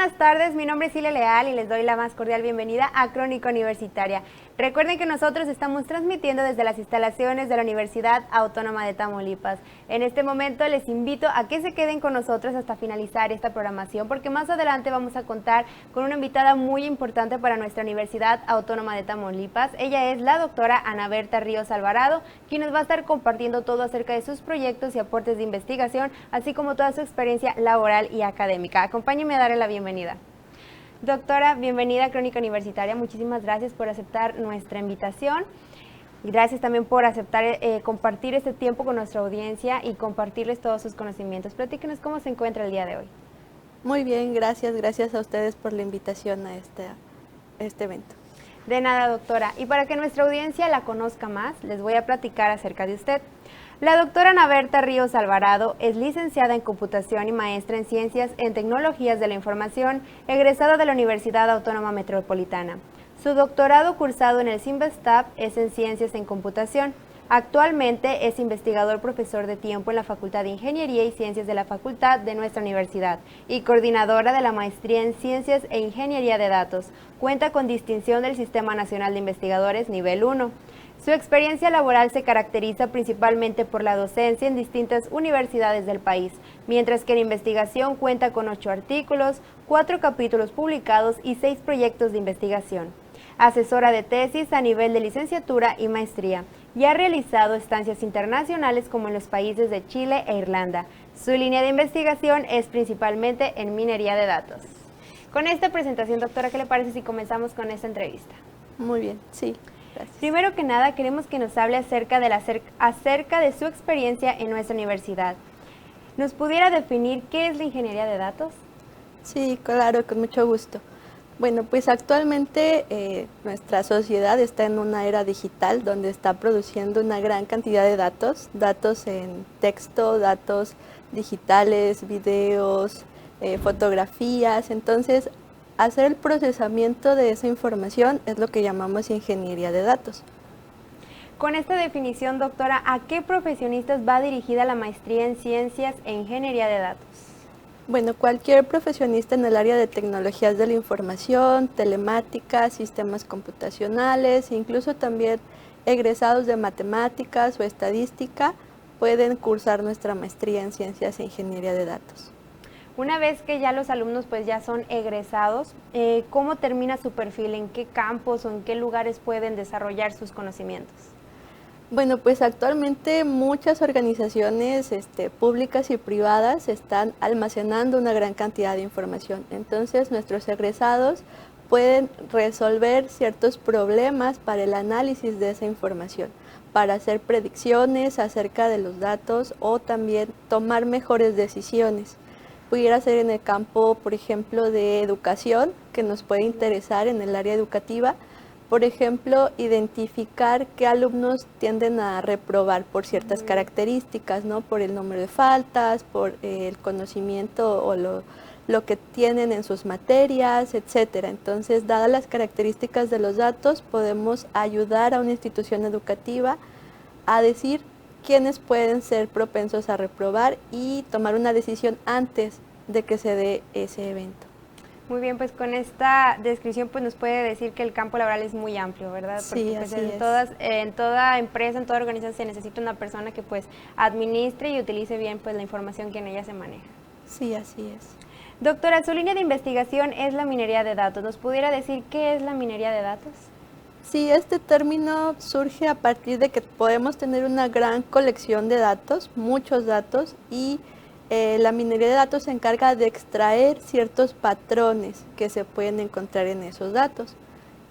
buenas tardes, mi nombre es Silvia Leal y les doy la más cordial bienvenida a Crónica Universitaria. Recuerden que nosotros estamos transmitiendo desde las instalaciones de la Universidad Autónoma de Tamaulipas. En este momento les invito a que se queden con nosotros hasta finalizar esta programación, porque más adelante vamos a contar con una invitada muy importante para nuestra Universidad Autónoma de Tamaulipas. Ella es la doctora Ana Berta Ríos Alvarado, quien nos va a estar compartiendo todo acerca de sus proyectos y aportes de investigación, así como toda su experiencia laboral y académica. Acompáñenme a darle la bienvenida. Doctora, bienvenida a Crónica Universitaria. Muchísimas gracias por aceptar nuestra invitación. Gracias también por aceptar compartir este tiempo con nuestra audiencia y compartirles todos sus conocimientos. Platíquenos cómo se encuentra el día de hoy. Muy bien, gracias a ustedes por la invitación a este evento. De nada, doctora. Y para que nuestra audiencia la conozca más, les voy a platicar acerca de usted. La doctora Ana Berta Ríos Alvarado es licenciada en Computación y maestra en Ciencias en Tecnologías de la Información, egresada de la Universidad Autónoma Metropolitana. Su doctorado cursado en el CIMBESTAB es en Ciencias en Computación. Actualmente es investigador profesor de tiempo en la Facultad de Ingeniería y Ciencias de la Facultad de nuestra universidad y coordinadora de la Maestría en Ciencias e Ingeniería de Datos. Cuenta con distinción del Sistema Nacional de Investigadores Nivel 1. Su experiencia laboral se caracteriza principalmente por la docencia en distintas universidades del país, mientras que en investigación cuenta con 8 artículos, 4 capítulos publicados y 6 proyectos de investigación. Asesora de tesis a nivel de licenciatura y maestría, y ha realizado estancias internacionales como en los países de Chile e Irlanda. Su línea de investigación es principalmente en minería de datos. Con esta presentación, doctora, ¿qué le parece si comenzamos con esta entrevista? Muy bien, sí. Gracias. Primero que nada, queremos que nos hable acerca de su experiencia en nuestra universidad. ¿Nos pudiera definir qué es la ingeniería de datos? Sí, claro, con mucho gusto. Bueno, pues actualmente nuestra sociedad está en una era digital donde está produciendo una gran cantidad de datos en texto, datos digitales, videos, fotografías. Entonces, hacer el procesamiento de esa información es lo que llamamos ingeniería de datos. Con esta definición, doctora, ¿a qué profesionistas va dirigida la maestría en Ciencias e Ingeniería de Datos? Bueno, cualquier profesionista en el área de tecnologías de la información, telemática, sistemas computacionales, incluso también egresados de matemáticas o estadística, pueden cursar nuestra maestría en Ciencias e Ingeniería de Datos. Una vez que ya los alumnos pues ya son egresados, ¿cómo termina su perfil? ¿En qué campos o en qué lugares pueden desarrollar sus conocimientos? Bueno, pues actualmente muchas organizaciones públicas y privadas están almacenando una gran cantidad de información. Entonces, nuestros egresados pueden resolver ciertos problemas para el análisis de esa información, para hacer predicciones acerca de los datos o también tomar mejores decisiones. Pudiera ser en el campo, por ejemplo, de educación, que nos puede interesar en el área educativa. Por ejemplo, identificar qué alumnos tienden a reprobar por ciertas características, ¿no? Por el número de faltas, por el conocimiento o lo que tienen en sus materias, etcétera. Entonces, dadas las características de los datos, podemos ayudar a una institución educativa a decir quiénes pueden ser propensos a reprobar y tomar una decisión antes de que se dé ese evento. Muy bien, pues con esta descripción pues nos puede decir que el campo laboral es muy amplio, ¿verdad? Porque Sí, pues, así es. en toda empresa, en toda organización se necesita una persona que pues administre y utilice bien pues la información que en ella se maneja. Sí, así es. Doctora, su línea de investigación es la minería de datos. ¿Nos pudiera decir qué es la minería de datos? Sí, este término surge a partir de que podemos tener una gran colección de datos, muchos datos, y la minería de datos se encarga de extraer ciertos patrones que se pueden encontrar en esos datos.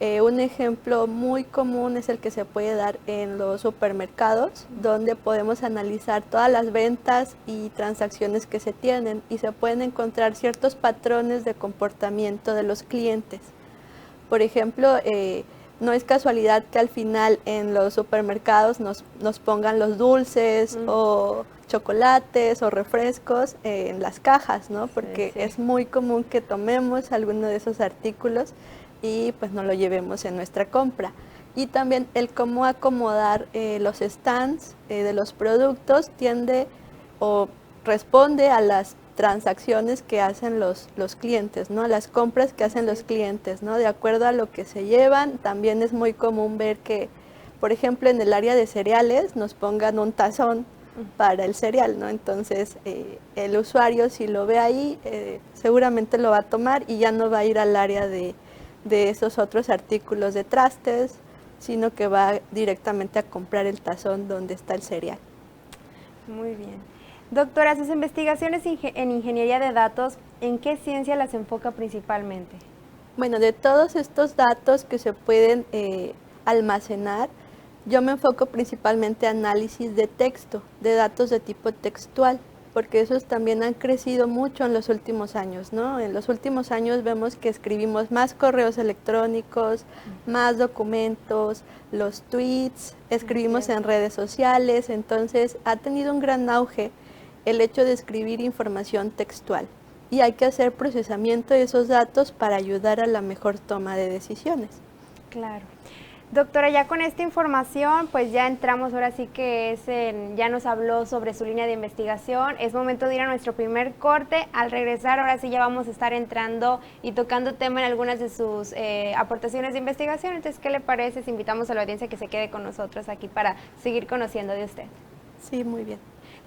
Un ejemplo muy común es el que se puede dar en los supermercados, donde podemos analizar todas las ventas y transacciones que se tienen y se pueden encontrar ciertos patrones de comportamiento de los clientes. Por ejemplo, no es casualidad que al final en los supermercados nos pongan los dulces o chocolates o refrescos en las cajas, ¿no? Porque es muy común que tomemos alguno de esos artículos y pues no lo llevemos en nuestra compra. Y también el cómo acomodar los stands de los productos tiende o responde a las transacciones que hacen los clientes, ¿no? Las compras que hacen los clientes, ¿no? De acuerdo a lo que se llevan, también es muy común ver que, por ejemplo, en el área de cereales nos pongan un tazón para el cereal, ¿no? Entonces, el usuario, si lo ve ahí, seguramente lo va a tomar y ya no va a ir al área de esos otros artículos de trastes, sino que va directamente a comprar el tazón donde está el cereal. Muy bien. Doctora, sus investigaciones en ingeniería de datos, ¿en qué ciencia las enfoca principalmente? Bueno, de todos estos datos que se pueden almacenar, yo me enfoco principalmente en análisis de texto, de datos de tipo textual, porque esos también han crecido mucho en los últimos años, ¿no? En los últimos años vemos que escribimos más correos electrónicos, más documentos, los tweets, escribimos en redes sociales, entonces ha tenido un gran auge el hecho de escribir información textual y hay que hacer procesamiento de esos datos para ayudar a la mejor toma de decisiones. Claro. Doctora, ya con esta información, pues ya entramos, ahora sí que ya nos habló sobre su línea de investigación. Es momento de ir a nuestro primer corte. Al regresar, ahora sí ya vamos a estar entrando y tocando tema en algunas de sus aportaciones de investigación. Entonces, ¿qué le parece si invitamos a la audiencia que se quede con nosotros aquí para seguir conociendo de usted? Sí, muy bien.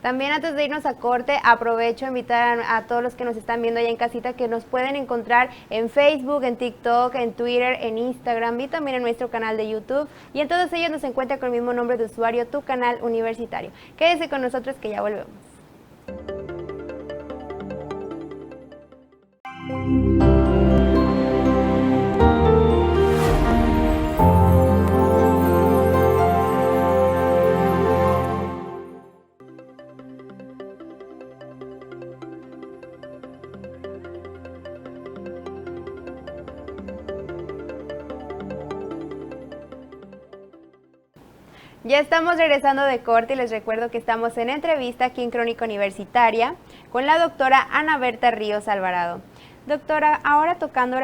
También antes de irnos a corte, aprovecho a invitar a todos los que nos están viendo allá en casita que nos pueden encontrar en Facebook, en TikTok, en Twitter, en Instagram y también en nuestro canal de YouTube. Y en todos ellos nos encuentra con el mismo nombre de usuario, Tu Canal Universitario. Quédese con nosotros que ya volvemos. Ya estamos regresando de corte y les recuerdo que estamos en entrevista aquí en Crónica Universitaria con la doctora Ana Berta Ríos Alvarado. Doctora, ahora tocando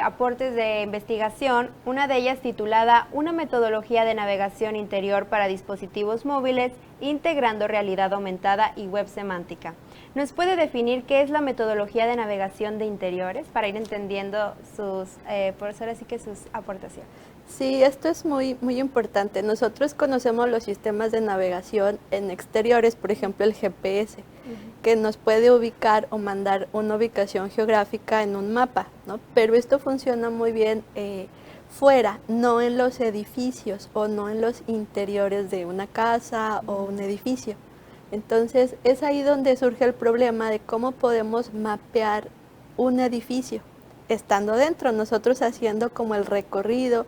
aportes de investigación, una de ellas titulada Una metodología de navegación interior para dispositivos móviles integrando realidad aumentada y web semántica. ¿Nos puede definir qué es la metodología de navegación de interiores para ir entendiendo sus aportaciones? Sí, esto es muy importante. Nosotros conocemos los sistemas de navegación en exteriores, por ejemplo el GPS, que nos puede ubicar o mandar una ubicación geográfica en un mapa, ¿no? Pero esto funciona muy bien fuera, no en los edificios o no en los interiores de una casa o un edificio. Entonces es ahí donde surge el problema de cómo podemos mapear un edificio estando dentro, nosotros haciendo como el recorrido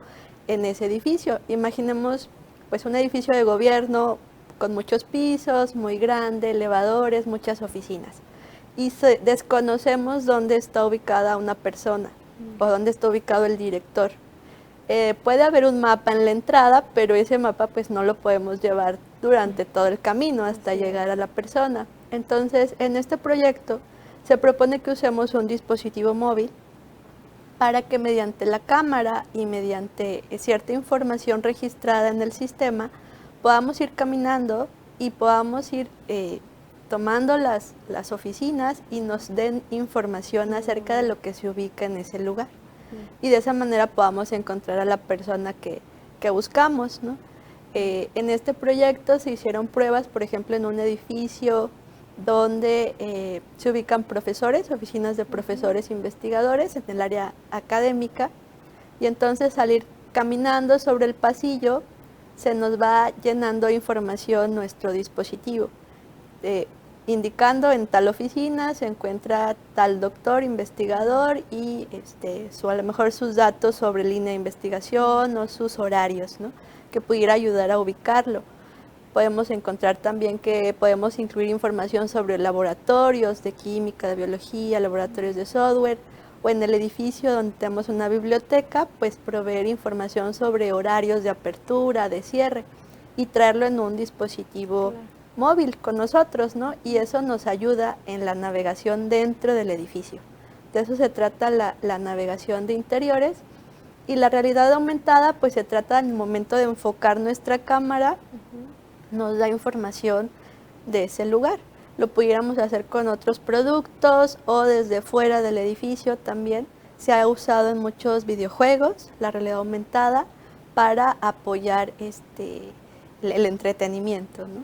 en ese edificio. Imaginemos pues un edificio de gobierno con muchos pisos, muy grande, elevadores, muchas oficinas. Y desconocemos dónde está ubicada una persona o dónde está ubicado el director. Puede haber un mapa en la entrada, pero ese mapa pues no lo podemos llevar durante todo el camino hasta llegar a la persona. Entonces, en este proyecto se propone que usemos un dispositivo móvil para que mediante la cámara y mediante cierta información registrada en el sistema podamos ir caminando y podamos ir tomando las oficinas y nos den información acerca de lo que se ubica en ese lugar. Y de esa manera podamos encontrar a la persona que buscamos, ¿no? En este proyecto se hicieron pruebas, por ejemplo, en un edificio donde se ubican profesores, oficinas de profesores investigadores en el área académica, y entonces al ir caminando sobre el pasillo se nos va llenando información nuestro dispositivo, indicando en tal oficina se encuentra tal doctor investigador y a lo mejor sus datos sobre línea de investigación o sus horarios, ¿no? Que pudiera ayudar a ubicarlo. Podemos encontrar también que podemos incluir información sobre laboratorios de química, de biología, laboratorios de software, o en el edificio donde tenemos una biblioteca, pues proveer información sobre horarios de apertura, de cierre, y traerlo en un dispositivo móvil con nosotros, ¿no? Y eso nos ayuda en la navegación dentro del edificio. De eso se trata la navegación de interiores. Y la realidad aumentada, pues se trata en el momento de enfocar nuestra cámara, nos da información de ese lugar. lo pudiéramos hacer con otros productos o desde fuera del edificio también. Se ha usado en muchos videojuegos la realidad aumentada para apoyar el entretenimiento, ¿no?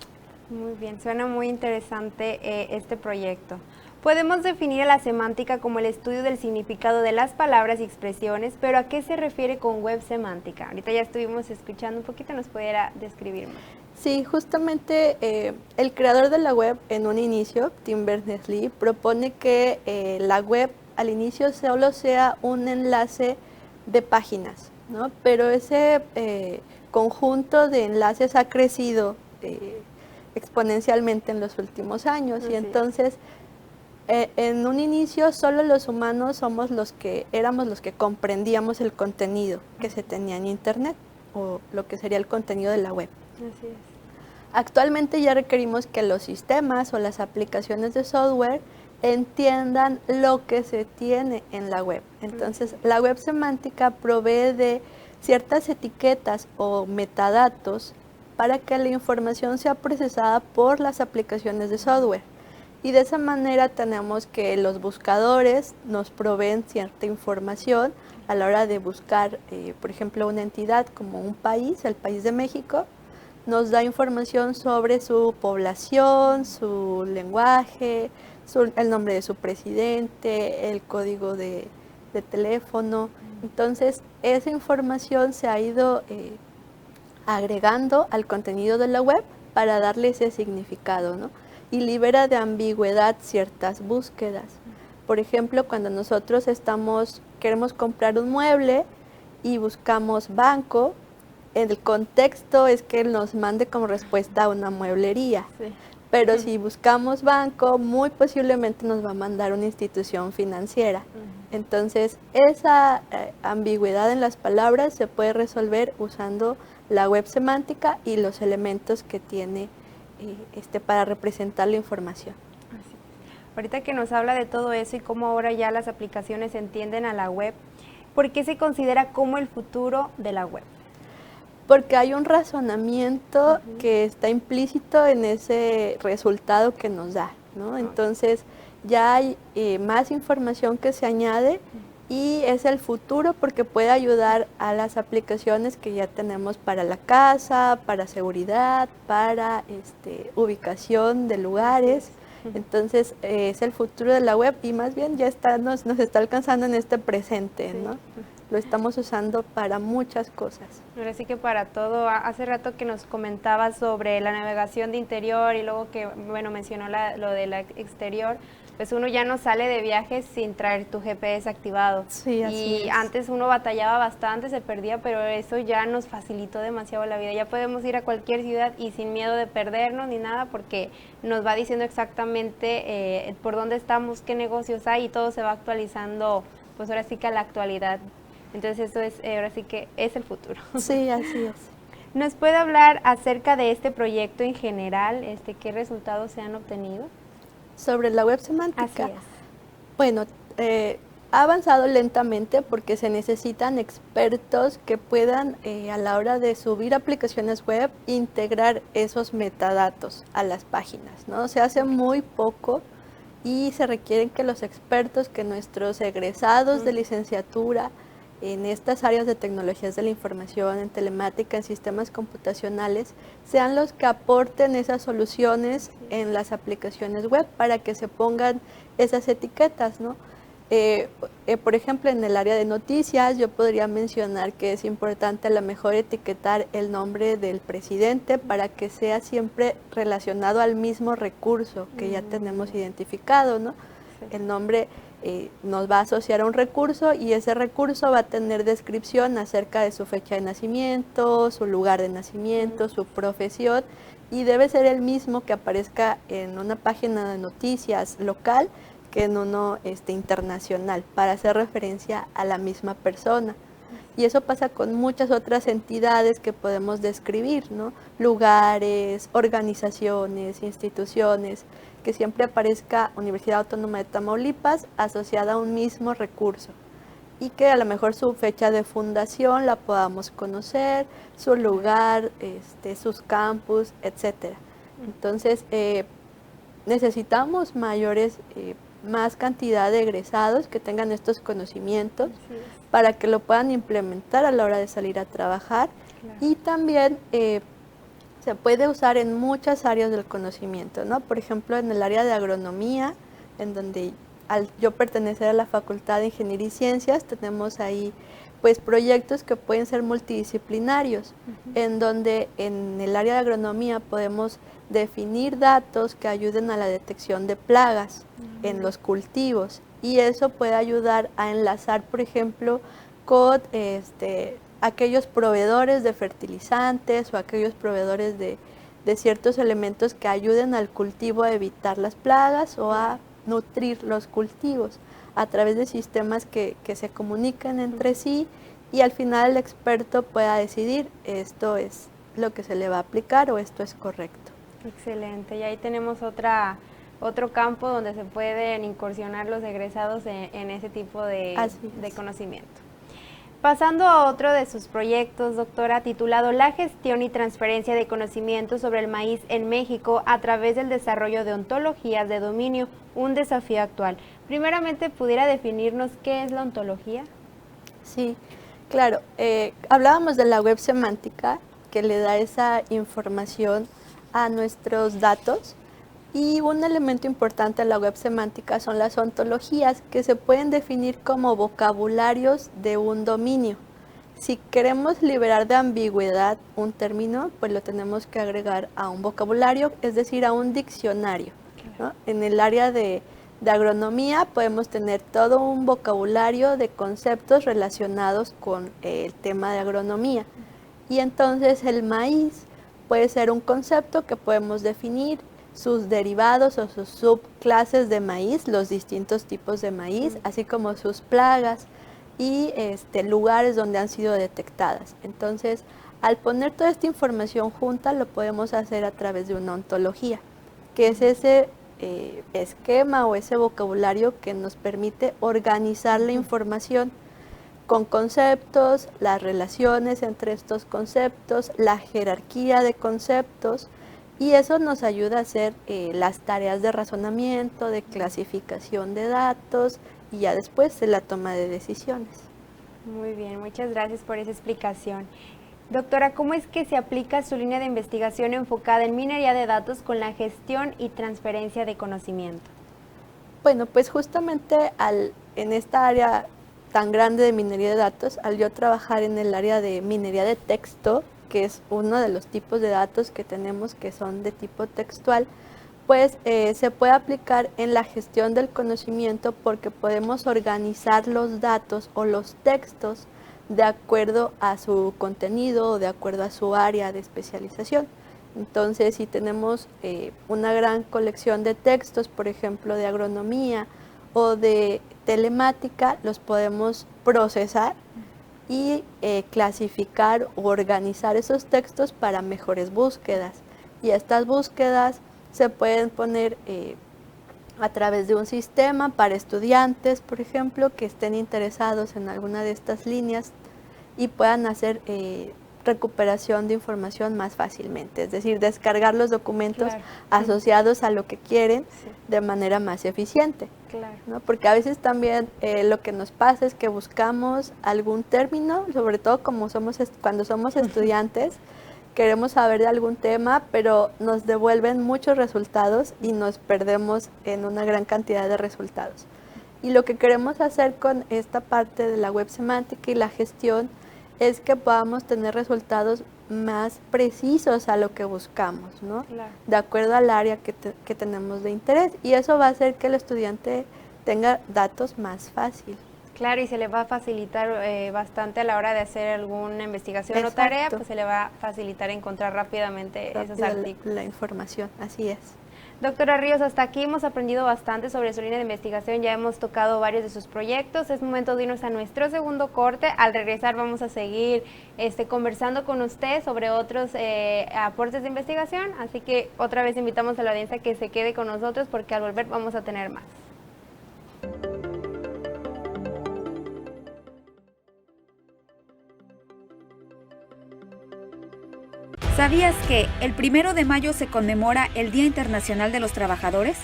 Muy bien, suena muy interesante este proyecto. Podemos definir a la semántica como el estudio del significado de las palabras y expresiones, pero ¿a qué se refiere con web semántica? Ahorita ya estuvimos escuchando un poquito, ¿nos pudiera describir más? Sí, justamente el creador de la web en un inicio, Tim Berners-Lee, propone que la web al inicio solo sea un enlace de páginas, ¿no? Pero ese conjunto de enlaces ha crecido exponencialmente en los últimos años. Y entonces en un inicio solo los humanos éramos los que comprendíamos el contenido que se tenía en internet o lo que sería el contenido de la web. Así es. Actualmente ya requerimos que los sistemas o las aplicaciones de software entiendan lo que se tiene en la web. Entonces, la web semántica provee de ciertas etiquetas o metadatos para que la información sea procesada por las aplicaciones de software. Y de esa manera tenemos que los buscadores nos proveen cierta información a la hora de buscar, por ejemplo, una entidad como un país, el país de México, nos da información sobre su población, su lenguaje, el nombre de su presidente, el código de teléfono. Entonces, esa información se ha ido agregando al contenido de la web para darle ese significado, ¿no? Y libera de ambigüedad ciertas búsquedas. Por ejemplo, cuando nosotros queremos comprar un mueble y buscamos banco, el contexto es que nos mande como respuesta a una mueblería. Sí. Pero si buscamos banco, muy posiblemente nos va a mandar una institución financiera. Entonces, esa ambigüedad en las palabras se puede resolver usando la web semántica y los elementos que tiene para representar la información. Así. Ahorita que nos habla de todo eso y cómo ahora ya las aplicaciones entienden a la web, ¿por qué se considera como el futuro de la web? Porque hay un razonamiento que está implícito en ese resultado que nos da, ¿no? Entonces ya hay más información que se añade y es el futuro porque puede ayudar a las aplicaciones que ya tenemos para la casa, para seguridad, para ubicación de lugares. Entonces es el futuro de la web y más bien ya nos está alcanzando en este presente, ¿no? Lo estamos usando para muchas cosas. Ahora sí que para todo. Hace rato que nos comentaba sobre la navegación de interior y luego que, bueno, mencionó lo de la exterior, pues uno ya no sale de viajes sin traer tu GPS activado. Sí, así es. Antes uno batallaba bastante, se perdía, pero eso ya nos facilitó demasiado la vida. Ya podemos ir a cualquier ciudad y sin miedo de perdernos ni nada porque nos va diciendo exactamente por dónde estamos, qué negocios hay y todo se va actualizando, pues ahora sí que a la actualidad. Entonces eso es, ahora sí que es el futuro. Sí, así es. ¿Nos puede hablar acerca de este proyecto en general? ¿Qué resultados se han obtenido? Sobre la web semántica. Así es. Bueno, ha avanzado lentamente porque se necesitan expertos que puedan, a la hora de subir aplicaciones web, integrar esos metadatos a las páginas, ¿no? Se hace muy poco y se requieren que los expertos, que nuestros egresados de licenciatura, en estas áreas de tecnologías de la información, en telemática, en sistemas computacionales, sean los que aporten esas soluciones en las aplicaciones web para que se pongan esas etiquetas, ¿no? Por ejemplo, en el área de noticias, yo podría mencionar que es importante a lo mejor etiquetar el nombre del presidente para que sea siempre relacionado al mismo recurso que ya tenemos identificado, ¿no? Sí. El nombre nos va a asociar a un recurso y ese recurso va a tener descripción acerca de su fecha de nacimiento, su lugar de nacimiento, su profesión y debe ser el mismo que aparezca en una página de noticias local que en uno internacional para hacer referencia a la misma persona. Y eso pasa con muchas otras entidades que podemos describir, ¿no? Lugares, organizaciones, instituciones, que siempre aparezca Universidad Autónoma de Tamaulipas asociada a un mismo recurso y que a lo mejor su fecha de fundación la podamos conocer, su lugar, sus campus, etcétera. Entonces, necesitamos más cantidad de egresados que tengan estos conocimientos para que lo puedan implementar a la hora de salir a trabajar. Claro. Y también se puede usar en muchas áreas del conocimiento, ¿no? Por ejemplo, en el área de agronomía, en donde al yo pertenecer a la Facultad de Ingeniería y Ciencias, tenemos ahí pues proyectos que pueden ser multidisciplinarios, en donde en el área de agronomía podemos definir datos que ayuden a la detección de plagas en los cultivos, y eso puede ayudar a enlazar, por ejemplo, con aquellos proveedores de fertilizantes o aquellos proveedores de ciertos elementos que ayuden al cultivo a evitar las plagas o a nutrir los cultivos a través de sistemas que se comunican entre sí, y al final el experto pueda decidir esto es lo que se le va a aplicar o esto es correcto. Excelente, y ahí tenemos otro campo donde se pueden incursionar los egresados en ese tipo de conocimiento. Pasando a otro de sus proyectos, doctora, titulado La gestión y transferencia de conocimientos sobre el maíz en México a través del desarrollo de ontologías de dominio, un desafío actual. Primeramente, ¿pudiera definirnos qué es la ontología? Sí, claro. Hablábamos de la web semántica, que le da esa información a nuestros datos, y un elemento importante de la web semántica son las ontologías, que se pueden definir como vocabularios de un dominio. Si queremos liberar de ambigüedad un término, pues lo tenemos que agregar a un vocabulario, es decir, a un diccionario, ¿no? En el área de agronomía podemos tener todo un vocabulario de conceptos relacionados con el tema de agronomía, y entonces el maíz puede ser un concepto que podemos definir, sus derivados o sus subclases de maíz, los distintos tipos de maíz, así como sus plagas y lugares donde han sido detectadas. Entonces, al poner toda esta información junta, lo podemos hacer a través de una ontología, que es ese esquema o ese vocabulario que nos permite organizar la información con conceptos, las relaciones entre estos conceptos, la jerarquía de conceptos, y eso nos ayuda a hacer las tareas de razonamiento, de clasificación de datos y ya después de la toma de decisiones. Muy bien, muchas gracias por esa explicación. Doctora, ¿cómo es que se aplica su línea de investigación enfocada en minería de datos con la gestión y transferencia de conocimiento? Bueno, pues justamente en esta área tan grande de minería de datos, al yo trabajar en el área de minería de texto, que es uno de los tipos de datos que tenemos que son de tipo textual, pues se puede aplicar en la gestión del conocimiento, porque podemos organizar los datos o los textos de acuerdo a su contenido o de acuerdo a su área de especialización. Entonces, si tenemos una gran colección de textos, por ejemplo, de agronomía o de telemática, los podemos procesar y clasificar o organizar esos textos para mejores búsquedas. Y estas búsquedas se pueden poner a través de un sistema para estudiantes, por ejemplo, que estén interesados en alguna de estas líneas y puedan hacer recuperación de información más fácilmente, es decir, descargar los documentos asociados a lo que quieren de manera más eficiente. ¿No? Porque a veces también lo que nos pasa es que buscamos algún término, sobre todo cuando somos estudiantes, queremos saber de algún tema, pero nos devuelven muchos resultados y nos perdemos en una gran cantidad de resultados. Y lo que queremos hacer con esta parte de la web semántica y la gestión es que podamos tener resultados más precisos a lo que buscamos, ¿no? De acuerdo al área que tenemos de interés, y eso va a hacer que el estudiante tenga datos más fácil. Claro, y se le va a facilitar bastante a la hora de hacer alguna investigación o tarea, pues se le va a facilitar encontrar rápidamente esos artículos. La información, así es. Doctora Ríos, hasta aquí hemos aprendido bastante sobre su línea de investigación, ya hemos tocado varios de sus proyectos. Es momento de irnos a nuestro segundo corte. Al regresar vamos a seguir conversando con usted sobre otros aportes de investigación, así que otra vez invitamos a la audiencia que se quede con nosotros, porque al volver vamos a tener más. ¿Sabías que el 1 de mayo se conmemora el Día Internacional de los Trabajadores?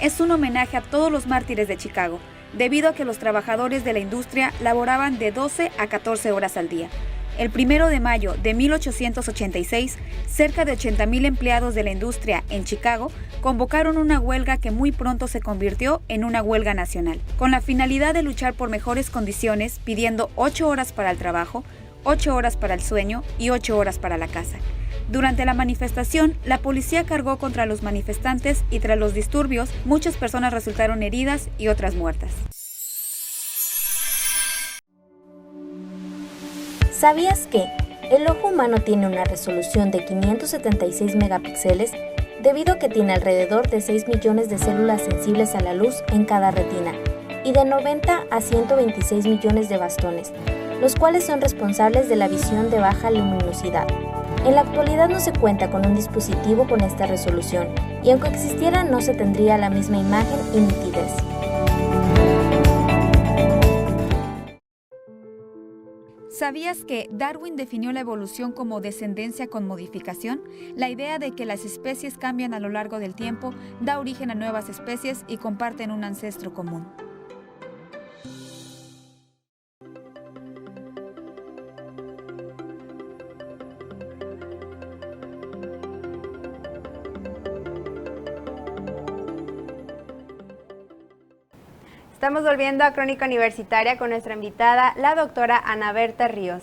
Es un homenaje a todos los mártires de Chicago, debido a que los trabajadores de la industria laboraban de 12 a 14 horas al día. El 1 de mayo de 1886, cerca de 80,000 empleados de la industria en Chicago convocaron una huelga que muy pronto se convirtió en una huelga nacional, con la finalidad de luchar por mejores condiciones, pidiendo 8 horas para el trabajo, 8 horas para el sueño y 8 horas para la casa. Durante la manifestación, la policía cargó contra los manifestantes y tras los disturbios, muchas personas resultaron heridas y otras muertas. ¿Sabías que el ojo humano tiene una resolución de 576 megapíxeles debido a que tiene alrededor de 6 millones de células sensibles a la luz en cada retina y de 90 a 126 millones de bastones, los cuales son responsables de la visión de baja luminosidad? En la actualidad no se cuenta con un dispositivo con esta resolución y aunque existiera no se tendría la misma imagen y nitidez. ¿Sabías que Darwin definió la evolución como descendencia con modificación? La idea de que las especies cambian a lo largo del tiempo da origen a nuevas especies y comparten un ancestro común. Estamos volviendo a Crónica Universitaria con nuestra invitada, la doctora Ana Berta Ríos.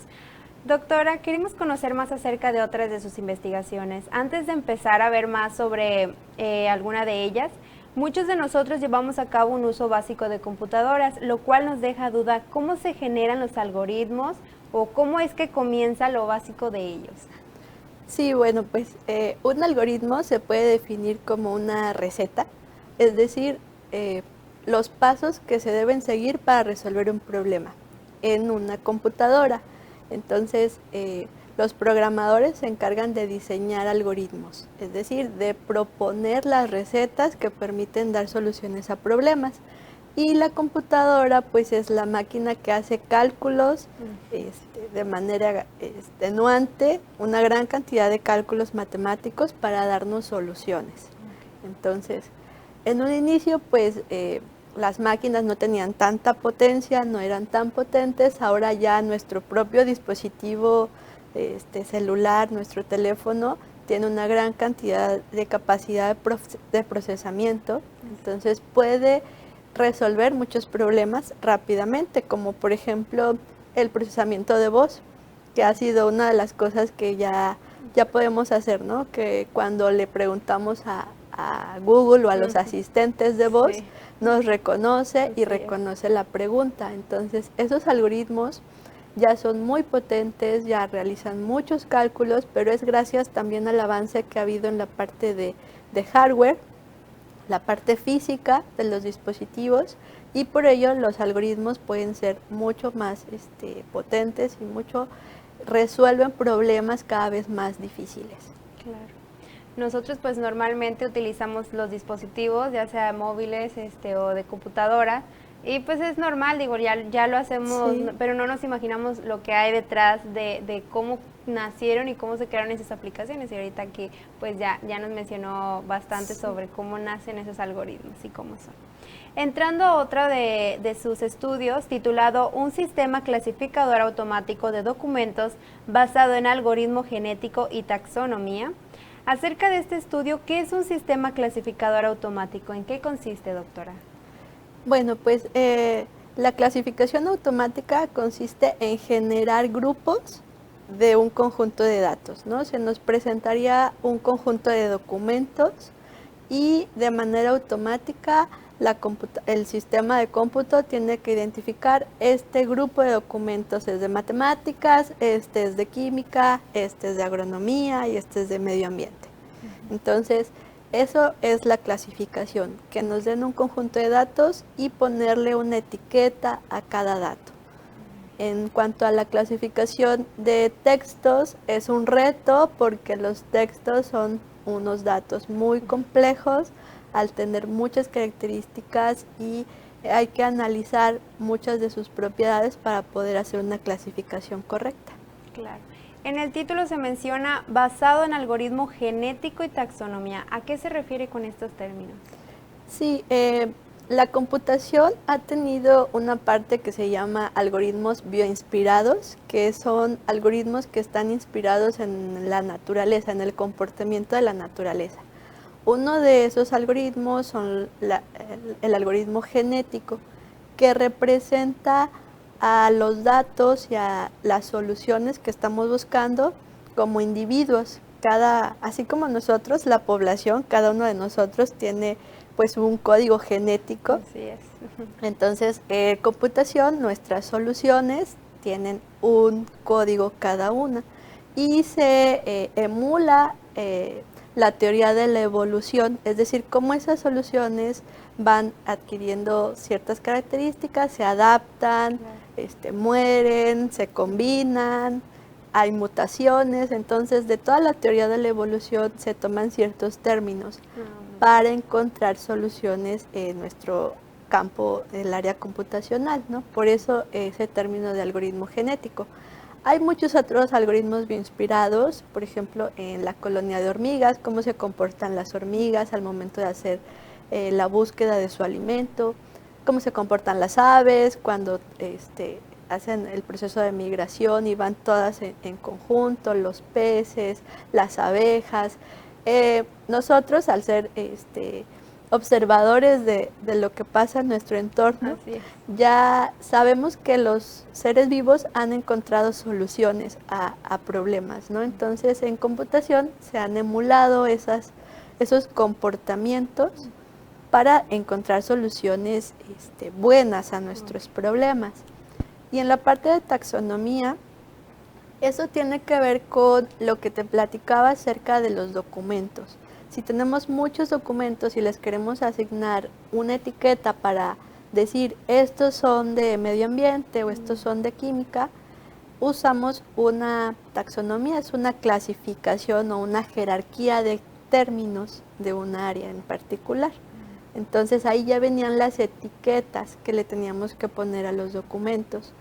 Doctora, queremos conocer más acerca de otras de sus investigaciones. Antes de empezar a ver más sobre alguna de ellas, muchos de nosotros llevamos a cabo un uso básico de computadoras, lo cual nos deja duda cómo se generan los algoritmos o cómo es que comienza lo básico de ellos. Sí, bueno, pues un algoritmo se puede definir como una receta, es decir, los pasos que se deben seguir para resolver un problema en una computadora. Entonces, los programadores se encargan de diseñar algoritmos, es decir, de proponer las recetas que permiten dar soluciones a problemas. Y la computadora, pues, es la máquina que hace cálculos de manera extenuante, una gran cantidad de cálculos matemáticos para darnos soluciones. Entonces, en un inicio, pues, las máquinas no tenían tanta potencia, no eran tan potentes. Ahora ya nuestro propio dispositivo celular, nuestro teléfono, tiene una gran cantidad de capacidad de procesamiento. Entonces puede resolver muchos problemas rápidamente, como por ejemplo el procesamiento de voz, que ha sido una de las cosas que ya podemos hacer, ¿no? Que cuando le preguntamos a Google o a los asistentes de voz, sí, nos reconoce y reconoce la pregunta. Entonces, esos algoritmos ya son muy potentes, ya realizan muchos cálculos, pero es gracias también al avance que ha habido en la parte de hardware, la parte física de los dispositivos, y por ello los algoritmos pueden ser mucho más potentes y resuelven problemas cada vez más difíciles. Claro. Nosotros pues normalmente utilizamos los dispositivos, ya sea móviles o de computadora, y pues es normal, digo, ya lo hacemos, sí, pero no nos imaginamos lo que hay detrás de cómo nacieron y cómo se crearon esas aplicaciones. Y ahorita aquí pues ya nos mencionó bastante, sí, sobre cómo nacen esos algoritmos y cómo son. Entrando a otro de sus estudios, titulado Un sistema clasificador automático de documentos basado en algoritmo genético y taxonomía. Acerca de este estudio, ¿qué es un sistema clasificador automático? ¿En qué consiste, doctora? Bueno, pues la clasificación automática consiste en generar grupos de un conjunto de datos, ¿no? Se nos presentaría un conjunto de documentos y de manera automática el sistema de cómputo tiene que identificar este grupo de documentos es de matemáticas, este es de química, este es de agronomía y este es de medio ambiente. Entonces, eso es la clasificación, que nos den un conjunto de datos y ponerle una etiqueta a cada dato. En cuanto a la clasificación de textos, es un reto porque los textos son unos datos muy complejos al tener muchas características y hay que analizar muchas de sus propiedades para poder hacer una clasificación correcta. Claro. En el título se menciona basado en algoritmo genético y taxonomía. ¿A qué se refiere con estos términos? Sí, la computación ha tenido una parte que se llama algoritmos bioinspirados, que son algoritmos que están inspirados en la naturaleza, en el comportamiento de la naturaleza. Uno de esos algoritmos son el algoritmo genético, que representa a los datos y a las soluciones que estamos buscando como individuos. Así como nosotros, la población, cada uno de nosotros tiene pues un código genético. Así es. Entonces, computación, nuestras soluciones tienen un código cada una y se emula la teoría de la evolución, es decir, cómo esas soluciones van adquiriendo ciertas características, se adaptan, mueren, se combinan, hay mutaciones. Entonces de toda la teoría de la evolución se toman ciertos términos para encontrar soluciones en nuestro campo, el área computacional, ¿no? Por eso ese término de algoritmo genético. Hay muchos otros algoritmos bioinspirados, por ejemplo, en la colonia de hormigas, cómo se comportan las hormigas al momento de hacer la búsqueda de su alimento, cómo se comportan las aves cuando hacen el proceso de migración y van todas en conjunto, los peces, las abejas. Nosotros, al ser observadores de lo que pasa en nuestro entorno, ya sabemos que los seres vivos han encontrado soluciones a problemas, ¿no? Entonces, en computación se han emulado esos comportamientos para encontrar soluciones buenas a nuestros problemas. Y en la parte de taxonomía, eso tiene que ver con lo que te platicaba acerca de los documentos. Si tenemos muchos documentos y les queremos asignar una etiqueta para decir estos son de medio ambiente o estos son de química, usamos una taxonomía, es una clasificación o una jerarquía de términos de un área en particular. Entonces ahí ya venían las etiquetas que le teníamos que poner a los documentos.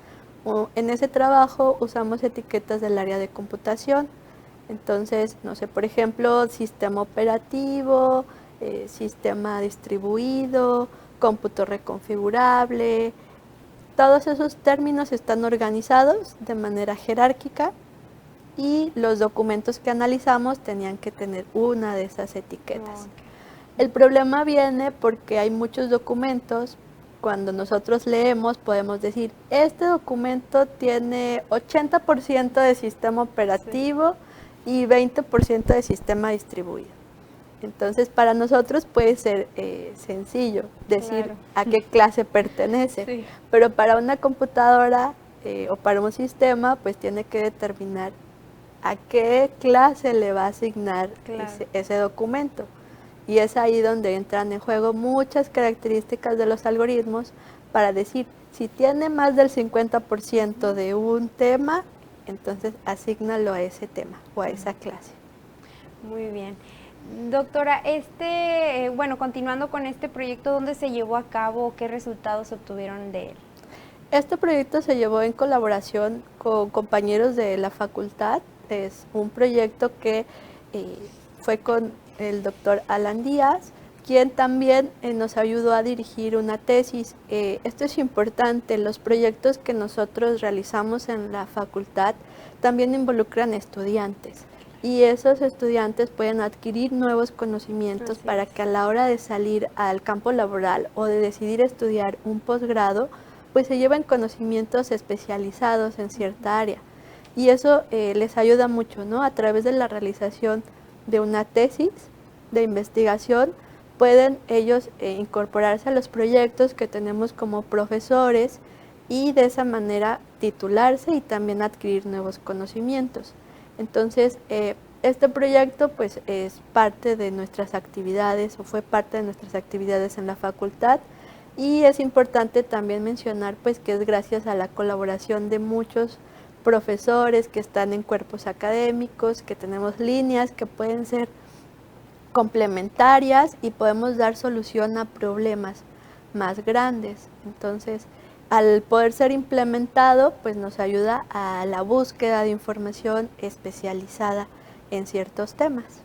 En ese trabajo usamos etiquetas del área de computación. Entonces, no sé, por ejemplo, sistema operativo, sistema distribuido, cómputo reconfigurable. Todos esos términos están organizados de manera jerárquica y los documentos que analizamos tenían que tener una de esas etiquetas. El problema viene porque hay muchos documentos. Cuando nosotros leemos podemos decir, este documento tiene 80% de sistema operativo y 20% de sistema distribuido. Entonces, para nosotros puede ser sencillo decir a qué clase pertenece, pero para una computadora o para un sistema, pues tiene que determinar a qué clase le va a asignar ese documento. Y es ahí donde entran en juego muchas características de los algoritmos para decir, si tiene más del 50% de un tema, entonces asígnalo a ese tema o a esa clase. Muy bien. Doctora, bueno, continuando con este proyecto, ¿dónde se llevó a cabo? ¿Qué resultados obtuvieron de él? Este proyecto se llevó en colaboración con compañeros de la facultad. Es un proyecto que fue con el doctor Alan Díaz, quien también nos ayudó a dirigir una tesis. Esto es importante, los proyectos que nosotros realizamos en la facultad también involucran estudiantes y esos estudiantes pueden adquirir nuevos conocimientos para que a la hora de salir al campo laboral o de decidir estudiar un posgrado, pues se lleven conocimientos especializados en cierta área. Y eso les ayuda mucho, ¿no? A través de la realización de una tesis de investigación, pueden ellos incorporarse a los proyectos que tenemos como profesores y de esa manera titularse y también adquirir nuevos conocimientos. Entonces, este proyecto pues es parte de nuestras actividades o fue parte de nuestras actividades en la facultad y es importante también mencionar pues que es gracias a la colaboración de muchos profesores que están en cuerpos académicos, que tenemos líneas que pueden ser complementarias y podemos dar solución a problemas más grandes. Entonces, al poder ser implementado, pues nos ayuda a la búsqueda de información especializada en ciertos temas.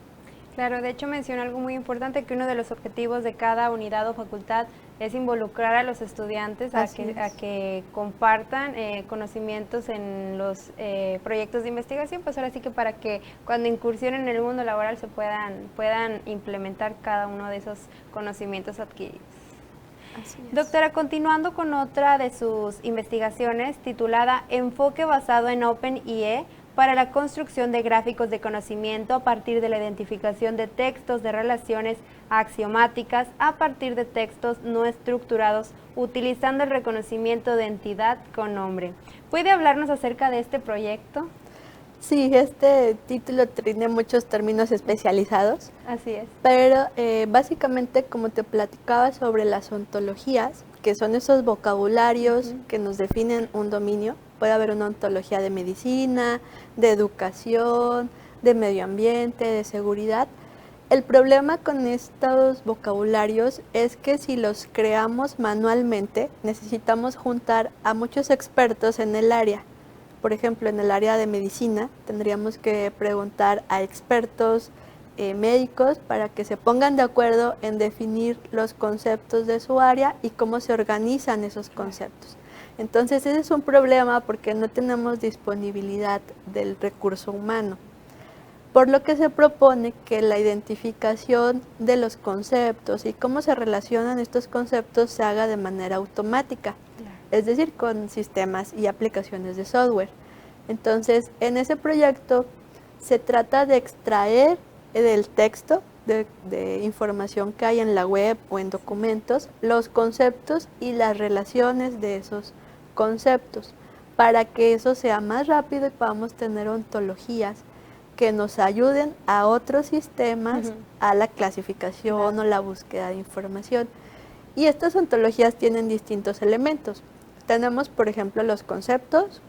Claro, de hecho menciona algo muy importante, que uno de los objetivos de cada unidad o facultad es involucrar a los estudiantes a que compartan conocimientos en los proyectos de investigación, pues ahora sí que para que cuando incursionen en el mundo laboral se puedan implementar cada uno de esos conocimientos adquiridos. Así es. Doctora, continuando con otra de sus investigaciones titulada Enfoque basado en OpenIE para la construcción de gráficos de conocimiento a partir de la identificación de textos de relaciones axiomáticas a partir de textos no estructurados utilizando el reconocimiento de entidad con nombre. ¿Puede hablarnos acerca de este proyecto? Sí, este título tiene muchos términos especializados. Así es. Pero básicamente, como te platicaba sobre las ontologías, que son esos vocabularios que nos definen un dominio, puede haber una ontología de medicina, de educación, de medio ambiente, de seguridad. El problema con estos vocabularios es que si los creamos manualmente, necesitamos juntar a muchos expertos en el área. Por ejemplo, en el área de medicina tendríamos que preguntar a expertos médicos para que se pongan de acuerdo en definir los conceptos de su área y cómo se organizan esos conceptos. Entonces ese es un problema porque no tenemos disponibilidad del recurso humano, por lo que se propone que la identificación de los conceptos y cómo se relacionan estos conceptos se haga de manera automática, es decir, con sistemas y aplicaciones de software. Entonces, en ese proyecto se trata de extraer del texto de información que hay en la web o en documentos, los conceptos y las relaciones de esos conceptos, para que eso sea más rápido y podamos tener ontologías que nos ayuden a otros sistemas a la clasificación o la búsqueda de información. Y estas ontologías tienen distintos elementos. Tenemos, por ejemplo, los conceptos,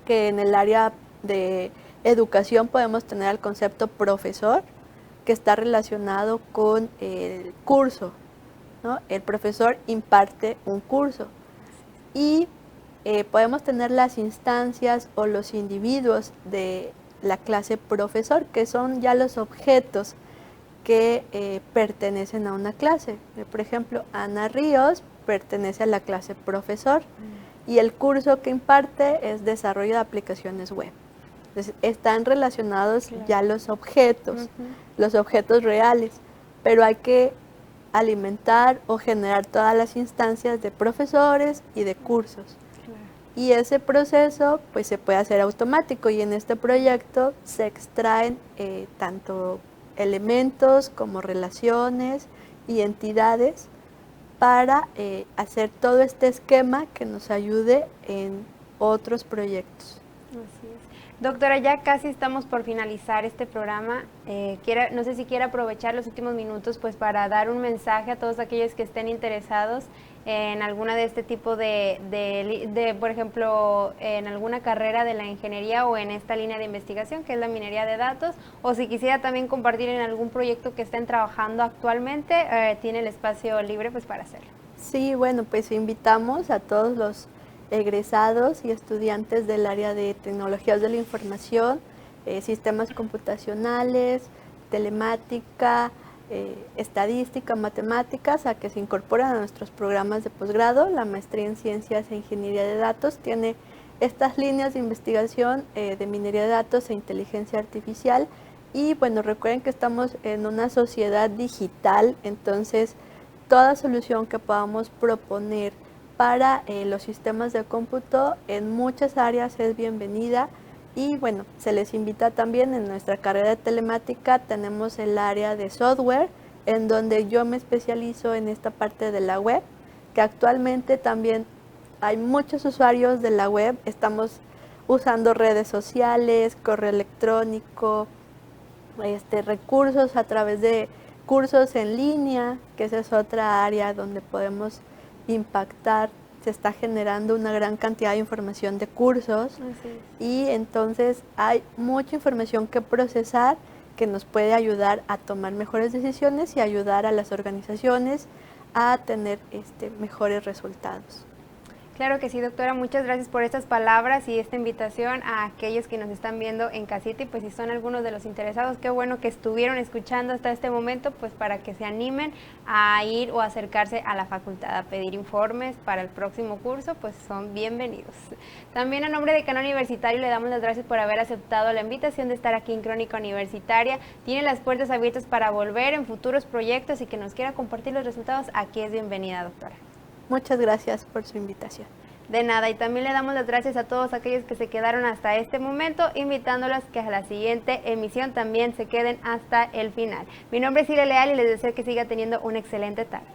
que en el área de educación podemos tener el concepto profesor, que está relacionado con el curso, ¿no? El profesor imparte un curso. Y podemos tener las instancias o los individuos de la clase profesor, que son ya los objetos que pertenecen a una clase. Por ejemplo, Ana Ríos pertenece a la clase profesor y el curso que imparte es desarrollo de aplicaciones web. Entonces, están relacionados ya los objetos reales, pero hay que alimentar o generar todas las instancias de profesores y de cursos. Y ese proceso pues se puede hacer automático, y en este proyecto se extraen tanto elementos como relaciones y entidades para hacer todo este esquema que nos ayude en otros proyectos. Así es. Doctora, ya casi estamos por finalizar este programa. No sé si quiere aprovechar los últimos minutos pues para dar un mensaje a todos aquellos que estén interesados en alguna de este tipo de por ejemplo, en alguna carrera de la ingeniería o en esta línea de investigación que es la minería de datos, o si quisiera también compartir en algún proyecto que estén trabajando actualmente, tiene el espacio libre pues para hacerlo. Sí, bueno, pues invitamos a todos los egresados y estudiantes del área de tecnologías de la información, sistemas computacionales, telemática, estadística, matemáticas, a que se incorporen a nuestros programas de posgrado. La maestría en ciencias e ingeniería de datos tiene estas líneas de investigación de minería de datos e inteligencia artificial. Y bueno, recuerden que estamos en una sociedad digital, entonces toda solución que podamos proponer para los sistemas de cómputo en muchas áreas es bienvenida. Y bueno, se les invita también. En nuestra carrera de telemática tenemos el área de software, en donde yo me especializo en esta parte de la web, que actualmente también hay muchos usuarios de la web. Estamos usando redes sociales, correo electrónico, recursos a través de cursos en línea, que esa es otra área donde podemos impactar. Se está generando una gran cantidad de información de cursos y entonces hay mucha información que procesar que nos puede ayudar a tomar mejores decisiones y ayudar a las organizaciones a tener mejores resultados. Claro que sí, doctora, muchas gracias por estas palabras y esta invitación a aquellos que nos están viendo en casita, y pues si son algunos de los interesados, qué bueno que estuvieron escuchando hasta este momento, pues para que se animen a ir o acercarse a la facultad a pedir informes para el próximo curso, pues son bienvenidos. También a nombre de Canal Universitario le damos las gracias por haber aceptado la invitación de estar aquí en Crónica Universitaria. Tiene las puertas abiertas para volver en futuros proyectos y que nos quiera compartir los resultados, aquí es bienvenida, doctora. Muchas gracias por su invitación. De nada, y también le damos las gracias a todos aquellos que se quedaron hasta este momento, invitándolas que a la siguiente emisión también se queden hasta el final. Mi nombre es Cire Leal y les deseo que siga teniendo una excelente tarde.